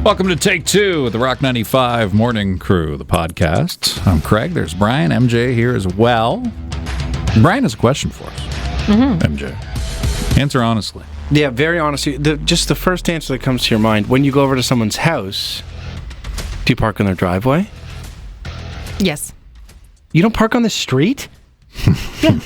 Welcome to Take Two with the Rock 95 Morning Crew, the podcast. I'm Craig. There's Brian. MJ here as well. Brian has a question for us. MJ. Answer honestly. Yeah, very honestly. Just the first answer that comes to your mind, when you go over to someone's house, do you park on their driveway? Yes. You don't park on the street? Yeah.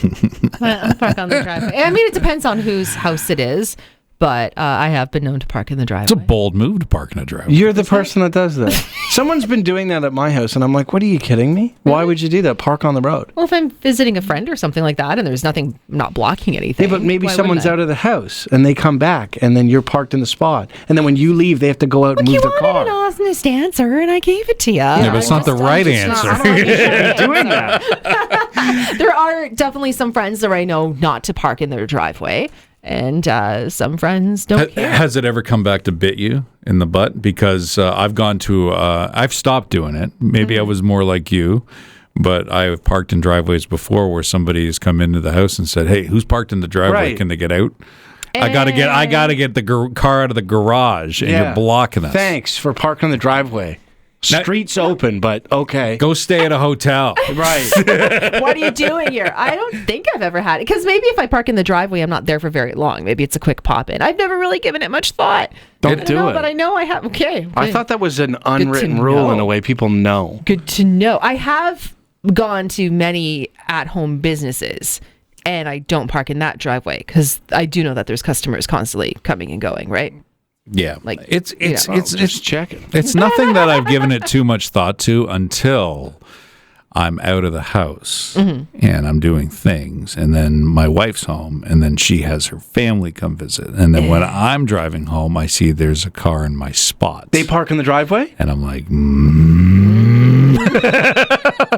I park on the driveway. I mean, it depends on whose house it is, but I have been known to park in the driveway. It's a bold move to park in a driveway. You're the person that does that. Someone's been doing that at my house, and I'm like, what are you kidding me? Why would you do that? Park on the road. Well, if I'm visiting a friend or something like that and there's nothing, not blocking anything. Yeah, but maybe why someone's wouldn't I? out of the house, and they come back, and then you're parked in the spot. And then when you leave, they have to go out and Look, move you their wanted car. an honest answer, and I gave it to you. Yeah, but it's not the right answer. Doing that. There are definitely some friends that I know not to park in their driveway, and some friends don't care. Has it ever come back to bit you in the butt? Because I've gone to, I've stopped doing it. Maybe I was more like you, but I've parked in driveways before where somebody has come into the house and said, "Hey, who's parked in the driveway? Right. Can they get out?" I gotta get the car out of the garage, and you're blocking us. Thanks for parking on the driveway. Street's open, but okay. Go stay at a hotel. Right. What are you doing here? I don't think I've ever had it. Because maybe if I park in the driveway, I'm not there for very long. Maybe it's a quick pop in. I've never really given it much thought. Don't do it. But I know I have. Okay. I thought that was an unwritten rule in a way people know. Good to know. I have gone to many at-home businesses, and I don't park in that driveway because I do know that there's customers constantly coming and going, right? Yeah, Like, it's Just checking. It's nothing that I've given it too much thought to until I'm out of the house and I'm doing things, and then my wife's home, and then she has her family come visit, and then when I'm driving home, I see there's a car in my spot. They park in the driveway? And I'm like,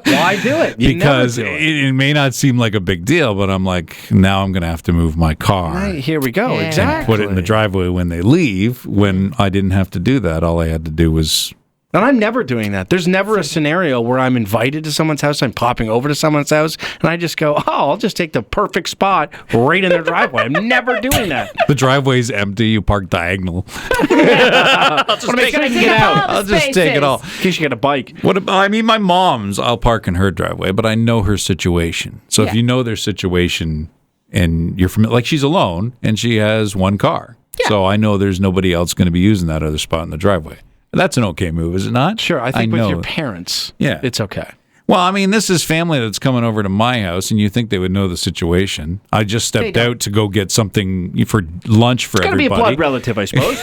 Why do it? You because never do it. it may not seem like a big deal, but I'm like, now I'm going to have to move my car. Right, here we go. Yeah. Exactly. Put it in the driveway when they leave. When I didn't have to do that, all I had to do was. And I'm never doing that. There's never a scenario where I'm invited to someone's house, I'm popping over to someone's house, and I just go, oh, I'll just take the perfect spot right in their driveway. I'm never doing that. The driveway's empty. You park diagonal. I'll just make sure I can get out. I'll just take it all. In case you get a bike. I mean, my mom's, I'll park in her driveway, but I know her situation. So if Yeah. you know their situation and you're familiar, like she's alone and she has one car. Yeah. So I know there's nobody else going to be using that other spot in the driveway. That's an okay move, is it not? Sure, I think with know. your parents, Yeah. it's okay. Well, I mean, this is family that's coming over to my house, and you think they would know the situation. I just stepped don't. out to go get something for lunch for It's got to be a everybody. blood relative, I suppose.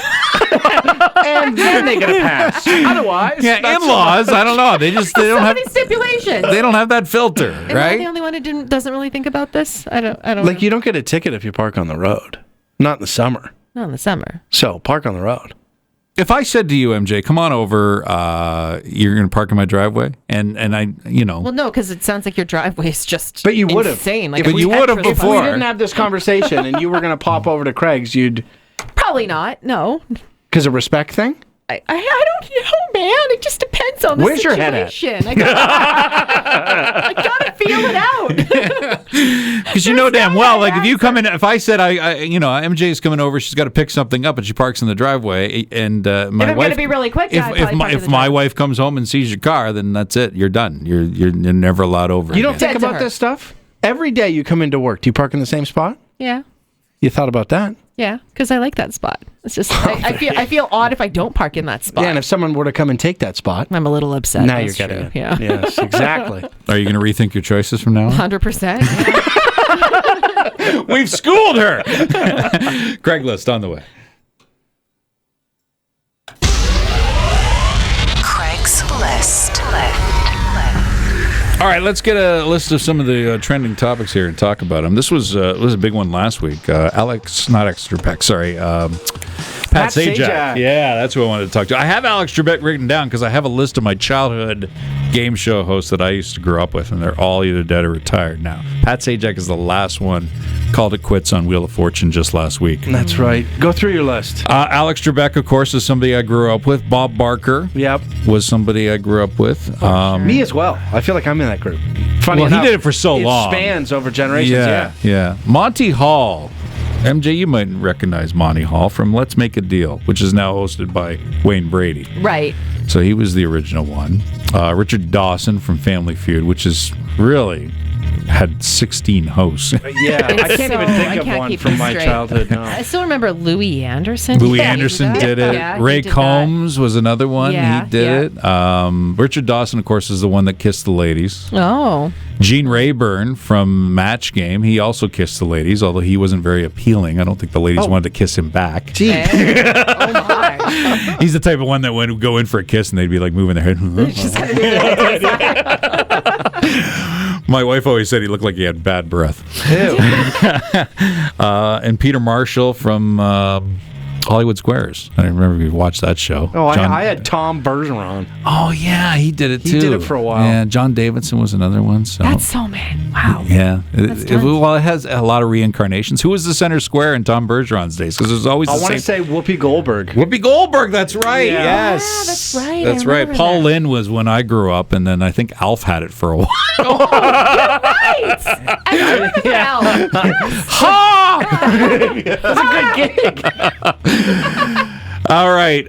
And then they get a pass. Otherwise, Yeah, that's in-laws. I don't know. They don't So have. many stipulations. They don't have that filter, Am I right? the only one who doesn't really think about this? I don't like know. you don't get a ticket if you park on the road. Not in the summer. Not in the summer. So park on the road. If I said to you, MJ, come on over, you're going to park in my driveway, and I, Well, no, because it sounds like your driveway is just But you would have. insane. Like Yeah, but a you would have Tetris If before. we didn't have this conversation and you were going to pop over to Craig's, you'd, Probably not. No, because a respect thing? I don't know, man. It just depends on the Where's your head at? situation. I gotta feel it out. because you know damn well, like if you come in, if I said MJ's coming over, she's got to pick something up, and she parks in the driveway, and my If I'm wife, gonna be really quick, yeah, I'd probably park in if the my driveway. wife comes home and sees your car, then that's it. You're done. You're never allowed over. You don't again. think Dead to about her. this stuff? Every day you come into work, do you park in the same spot? Yeah, You thought about that? yeah, because I like that spot. It's just I feel odd if I don't park in that spot. Yeah, and if someone were to come and take that spot, I'm a little upset. now That's you're getting true. it. Yeah, Yes, exactly. Are you going to rethink your choices from now on? 100%. We've schooled her. Craigslist on the way. Craig's List. All right, let's get a list of some of the trending topics here and talk about them. This was a big one last week. Pat Sajak. Sajak. Yeah, that's who I wanted to talk to. I have Alex Trebek written down because I have a list of my childhood game show hosts that I used to grow up with, and they're all either dead or retired now. Pat Sajak is the last one. Called it quits on Wheel of Fortune just last week. That's right. Go through your list. Alex Trebek, of course, is somebody I grew up with. Bob Barker Yep. was somebody I grew up with. Me as well. I feel like I'm in that group. Funny Well, he enough, did it for so long. It spans over generations. Yeah. Yeah. Monty Hall MJ, you might recognize Monty Hall from Let's Make a Deal, which is now hosted by Wayne Brady. Right. So he was the original one. Richard Dawson from Family Feud, which is really had 16 hosts. Yeah, I can't even think of one from my childhood. No. I still remember Louis Anderson. Louis Anderson did it. Yeah, Ray he did Combs was another one. Yeah, he did it. Richard Dawson, of course, is the one that kissed the ladies. that. Oh. Gene Rayburn from Match Game, he also kissed the ladies, although he wasn't very appealing. I don't think the ladies wanted to kiss him back. Oh my. He's the type of one that would go in for a kiss and they'd be like moving their head. Just kind of doing it. My wife always said he looked like he had bad breath. And Peter Marshall from Hollywood Squares. I remember we watched that show. Oh, I had Tom Bergeron. Oh, yeah, he did it too. He did it for a while. Yeah, John Davidson was another one. So. That's so man. Wow. Yeah. That's tons. Well, it has a lot of reincarnations. Who was the center square in Tom Bergeron's days? Because there's always I the want to same. say Whoopi Goldberg. Whoopie Goldberg, that's right. Yeah. Yes. Yeah, that's right. That's I right. remember Paul that. Lynn was when I grew up, and then I think Alf had it for a while. Right. I remember that. That's a good gig. All right.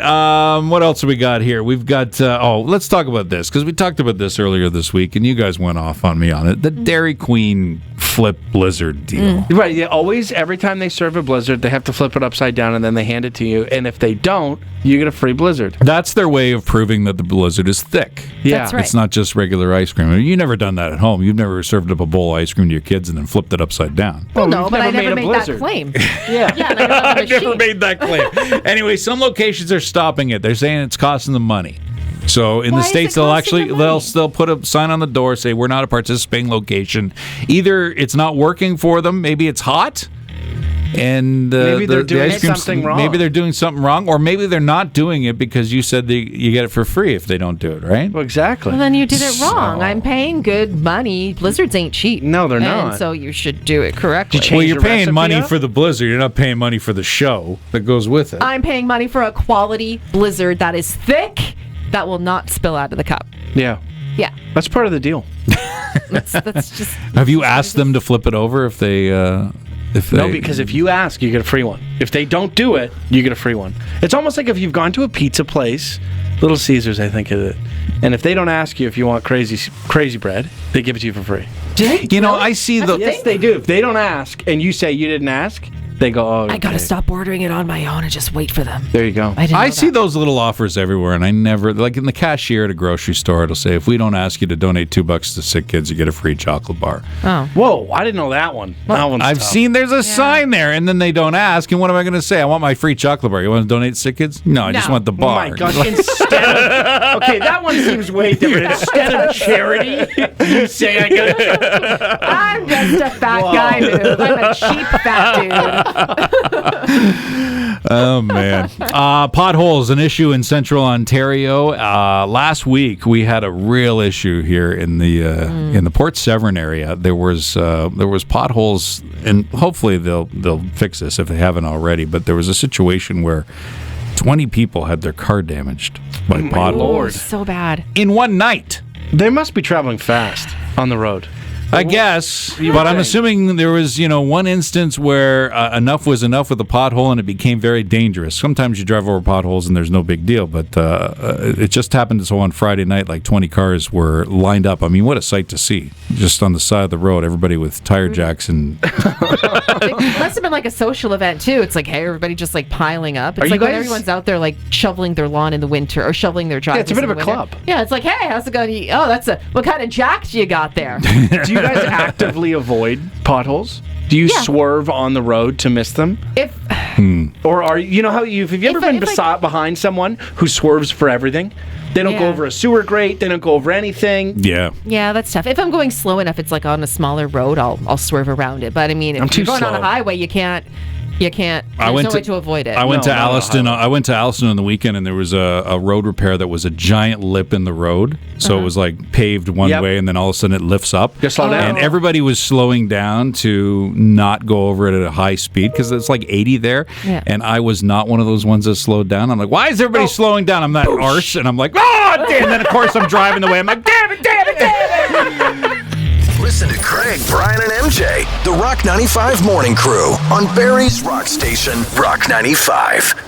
What else have we got here? We've got, let's talk about this, because we talked about this earlier this week, and you guys went off on me on it. The Dairy Queen flip Blizzard deal. Right, yeah, always, every time they serve a Blizzard, they have to flip it upside down and then they hand it to you. And if they don't, you get a free Blizzard. That's their way of proving that the Blizzard is thick. Yeah. That's right. It's not just regular ice cream. I mean, you've never done that at home. You've never served up a bowl of ice cream to your kids and then flipped it upside down. Well, no, we've but I never never made a made that Blizzard. claim. Yeah. Yeah, and I don't have a I've never machine. made that claim. Anyway, some locations are stopping it. They're saying it's costing them money. So in Why the is States, it they'll costing actually them money? they'll put a sign on the door, say we're not a participating location. Either it's not working for them, maybe it's hot, and Maybe they're the doing ice cream's- something wrong. Maybe they're doing something wrong, or maybe they're not doing it because you said you get it for free if they don't do it, right? Well, exactly. Well, then you did it wrong. So- I'm paying good money. Blizzards ain't cheap. No, they're and not. So you should do it correctly. Did you Well, change you're the paying recipe money up? for the Blizzard. You're not paying money for the show that goes with it. I'm paying money for a quality Blizzard that is thick, that will not spill out of the cup. Yeah. Yeah, That's part of the deal. that's just. Have you asked them to flip it over if they? No, because if you ask, you get a free one. If they don't do it, you get a free one. It's almost like if you've gone to a pizza place, Little Caesars, I think, is it. And if they don't ask you if you want crazy bread, they give it to you for free. You know, I see the. Yes, they do. If they don't ask and you say you didn't ask, they go, oh, I gotta okay. stop ordering it on my own and just wait for them. There you go. I didn't I know see that. those little offers everywhere, and I never, like in the cashier at a grocery store, it'll say, if we don't ask you to donate $2 to sick kids, you get a free chocolate bar. Oh, Whoa, I didn't know that one. That one's I've tough. seen there's a sign there, and then they don't ask, and what am I going to say? I want my free chocolate bar. You want to donate to sick kids? No, I just No. want the Oh bar. my gosh! Instead of okay, that one seems way different. Instead of charity, you say I got. I'm just a fat guy move. I'm a cheap fat dude. Oh man, potholes an issue in Central Ontario. Last week we had a real issue here in the Port Severn area. There was potholes, and hopefully they'll fix this if they haven't already. But there was a situation where 20 people had their car damaged by potholes Lord. So bad. in one night. They must be traveling fast on the road. I guess, You but would I'm think. assuming there was, one instance where enough was enough with the pothole and it became very dangerous. Sometimes you drive over potholes and there's no big deal, but it just happened so on Friday night, like 20 cars were lined up. I mean, what a sight to see. Just on the side of the road, everybody with tire jacks and... It must have been like a social event too. It's like, hey, everybody just like piling up. It's Are you like when guys- everyone's out there like shoveling their lawn in the winter or shoveling their driveway. it's a bit of a club. Yeah, it's like, hey, how's it going? Oh, what kind of jacks you got there? Do you guys actively avoid potholes? Do you Yeah. swerve on the road to miss them? If Or are you know how have you ever been behind someone who swerves for everything? They don't go Yeah. over a sewer grate. They don't go over anything. Yeah. yeah, that's tough. If I'm going slow enough, it's like on a smaller road, I'll swerve around it. But I mean, if I'm you're too going on a slow. highway, you can't. There's no way to avoid it. I went No, to no, no, Alliston. highway. I went to Alliston on the weekend, and there was a road repair that was a giant lip in the road. So it was like paved one Yep. way, and then all of a sudden it lifts up. Just slow down. And everybody was slowing down to not go over it at a high speed because it's like 80 there. Yeah. And I was not one of those ones that slowed down. I'm like, why is everybody slowing down? I'm that arse, and I'm like, oh, damn. And then of course I'm driving the way. I'm like, damn it, damn it, damn it. Listen to Craig Greg, Brian, and MJ. The Rock 95 Morning Crew on Barrie's Rock Station, Rock 95.